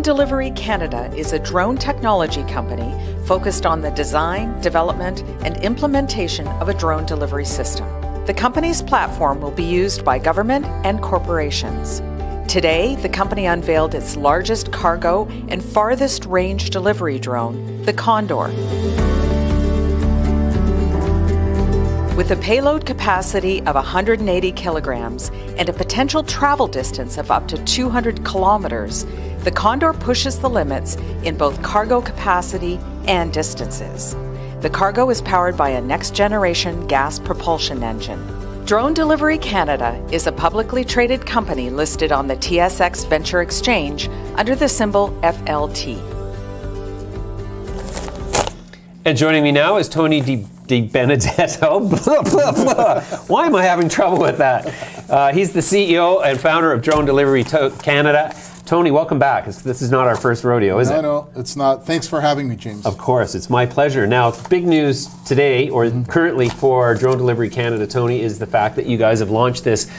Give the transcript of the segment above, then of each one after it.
Drone Delivery Canada is a drone technology company focused on the design, development, and implementation of a drone delivery system. The company's platform will be used by government and corporations. Today, the company unveiled its largest cargo and farthest range delivery drone, the Condor. With a payload capacity of 180 kilograms and a potential travel distance of up to 200 kilometers, the Condor pushes the limits in both cargo capacity and distances. The cargo is powered by a next-generation gas propulsion engine. Drone Delivery Canada is a publicly traded company listed on the TSX Venture Exchange under the symbol FLT. And joining me now is Tony Di Benedetto. Blah, blah, blah. Why am I having trouble with that? He's the CEO and founder of Drone Delivery Canada. Tony, welcome back. This is not our first rodeo, is it? No, it's not. Thanks for having me, James. Of course, it's my pleasure. Now, big news today, or currently for Drone Delivery Canada, Tony, is the fact that you guys have launched this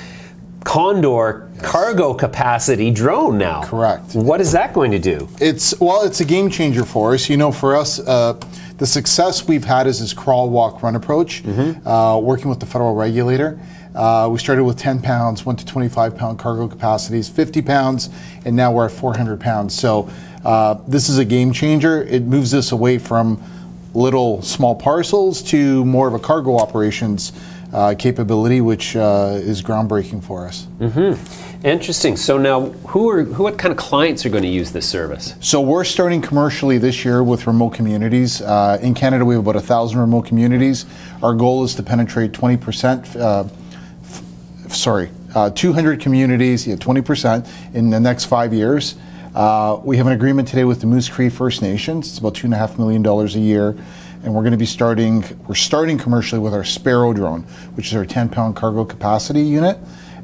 Condor cargo capacity drone now. Correct. What is that going to do? It's a game changer for us. You know, for us, the success we've had is this crawl, walk, run approach, working with the federal regulator. We started with 10 pounds, went to 25-pound cargo capacities, 50 pounds, and now we're at 400 pounds. So this is a game changer. It moves us away from little small parcels to more of a cargo operations capability, which is groundbreaking for us. Interesting. So now, what kind of clients are going to use this service? So we're starting commercially this year with remote communities. In Canada, we have about 1,000 remote communities. Our goal is to penetrate 20%. 200 communities, 20% in the next 5 years. We have an agreement today with the Moose Cree First Nation. It's about $2.5 million a year. And we're going to be starting commercially with our Sparrow drone, which is our 10-pound cargo capacity unit.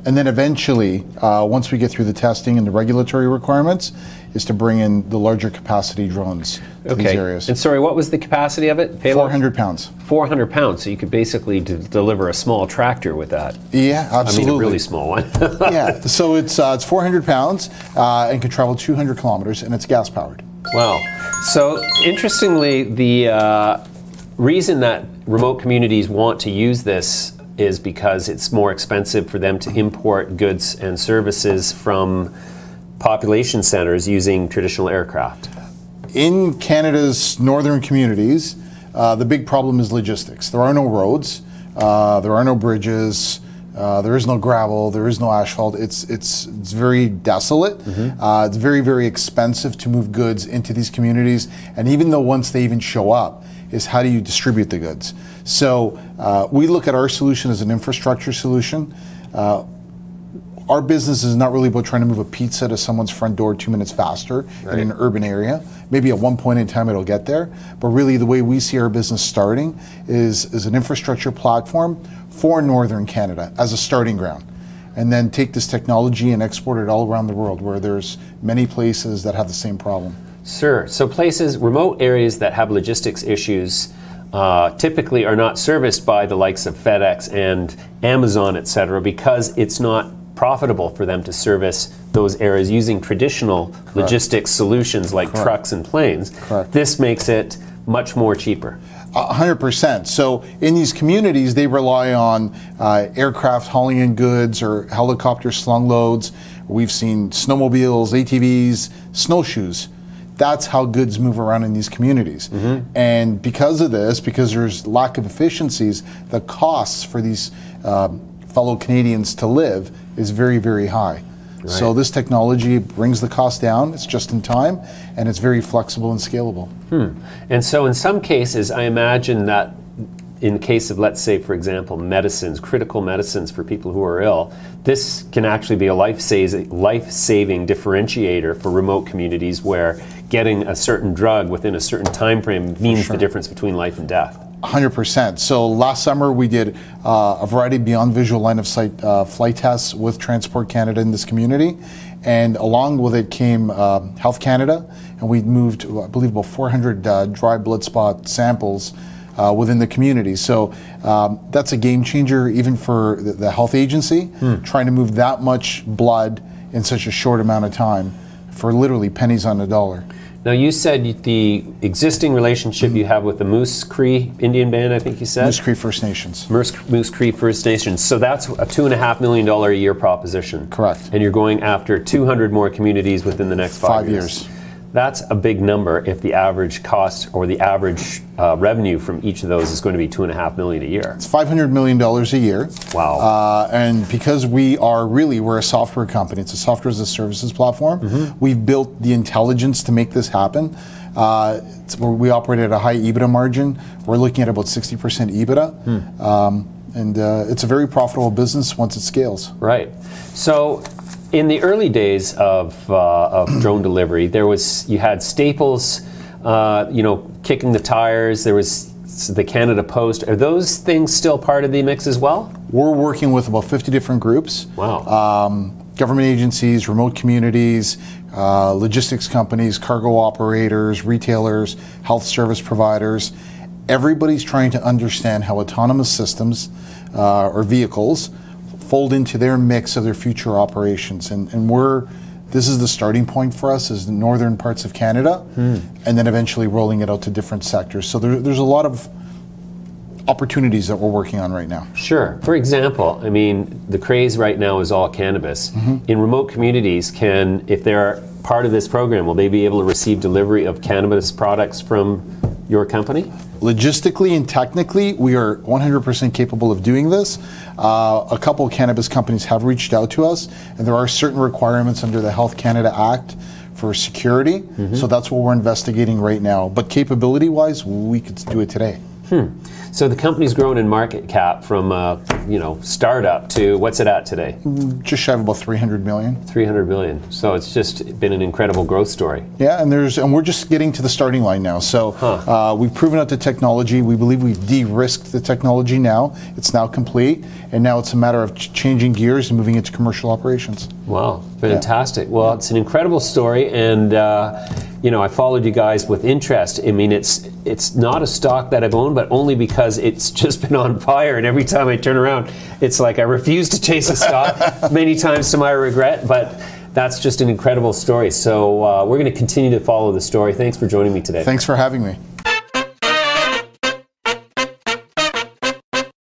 And then eventually, once we get through the testing and the regulatory requirements, is to bring in the larger capacity drones to these areas. And sorry, what was the capacity of it? Payload? 400 pounds. 400 pounds, so you could basically deliver a small tractor with that. Yeah, absolutely. I mean, a really small one. Yeah, so it's 400 pounds and can travel 200 kilometers, and it's gas powered. Wow. So interestingly, the reason that remote communities want to use this is because it's more expensive for them to import goods and services from population centers using traditional aircraft. In Canada's northern communities, the big problem is logistics. There are no roads, there are no bridges, there is no gravel, there is no asphalt. It's very desolate. It's very, very expensive to move goods into these communities. And even though once they even show up, is how do you distribute the goods? So we look at our solution as an infrastructure solution. Our business is not really about trying to move a pizza to someone's front door 2 minutes faster in an urban area. Maybe at one point in time it'll get there, but really the way we see our business starting is an infrastructure platform for Northern Canada as a starting ground. And then take this technology and export it all around the world where there's many places that have the same problem. Sure. So places, remote areas that have logistics issues typically are not serviced by the likes of FedEx and Amazon, etc., because it's not profitable for them to service those areas using traditional logistics solutions like trucks and planes. This makes it much more cheaper. 100%. So in these communities, they rely on aircraft hauling in goods or helicopter slung loads. We've seen snowmobiles, ATVs, snowshoes. That's how goods move around in these communities. And because of this, because there's lack of efficiencies, the costs for these fellow Canadians to live is very, very high. So this technology brings the cost down, it's just in time, and it's very flexible and scalable. And so in some cases, I imagine that in the case of, let's say, for example, medicines, critical medicines for people who are ill, this can actually be a life-saving differentiator for remote communities where getting a certain drug within a certain time frame means the difference between life and death. 100%. So last summer we did a variety of beyond visual line of sight flight tests with Transport Canada in this community, and along with it came Health Canada, and we moved, I believe, about 400 dry blood spot samples within the community. So that's a game changer even for the health agency, trying to move that much blood in such a short amount of time for literally pennies on the dollar. Now, you said the existing relationship you have with the Moose Cree Indian Band, I think you said? Moose Cree First Nations. Moose Cree First Nation. So that's a $2.5 million a year proposition. Correct. And you're going after 200 more communities within the next 5 years. 5 years. That's a big number if the average cost or the average revenue from each of those is going to be $2.5 million a year. It's $500 million a year. Wow. And because we're a software company, it's a software as a services platform, we've built the intelligence to make this happen. We operate at a high EBITDA margin. We're looking at about 60% EBITDA. And it's a very profitable business once it scales. Right. So in the early days of drone delivery, you had Staples, kicking the tires. There was the Canada Post. Are those things still part of the mix as well? We're working with about 50 different groups. Wow. Government agencies, remote communities, logistics companies, cargo operators, retailers, health service providers. Everybody's trying to understand how autonomous systems or vehicles fold into their mix of their future operations. And this is the starting point for us, is the northern parts of Canada, and then eventually rolling it out to different sectors. So there's a lot of opportunities that we're working on right now. Sure. For example, I mean, the craze right now is all cannabis. In remote communities, if they're part of this program, will they be able to receive delivery of cannabis products from your company? Logistically and technically, we are 100% capable of doing this. A couple of cannabis companies have reached out to us, and there are certain requirements under the Health Canada Act for security, so that's what we're investigating right now. But capability-wise, we could do it today. So the company's grown in market cap from startup to what's it at today? Just shy of about 300 million. 300 million. So it's just been an incredible growth story. Yeah, and we're just getting to the starting line now. So we've proven out the technology. We believe we've de-risked the technology now. It's now complete, and now it's a matter of changing gears and moving into commercial operations. Wow, fantastic. Yeah. Well, it's an incredible story, and I followed you guys with interest. I mean, it's not a stock that I've owned, but only because it's just been on fire, and every time I turn around, it's like I refuse to chase a stock, many times to my regret, but that's just an incredible story. So we're going to continue to follow the story. Thanks for joining me today. Thanks for having me.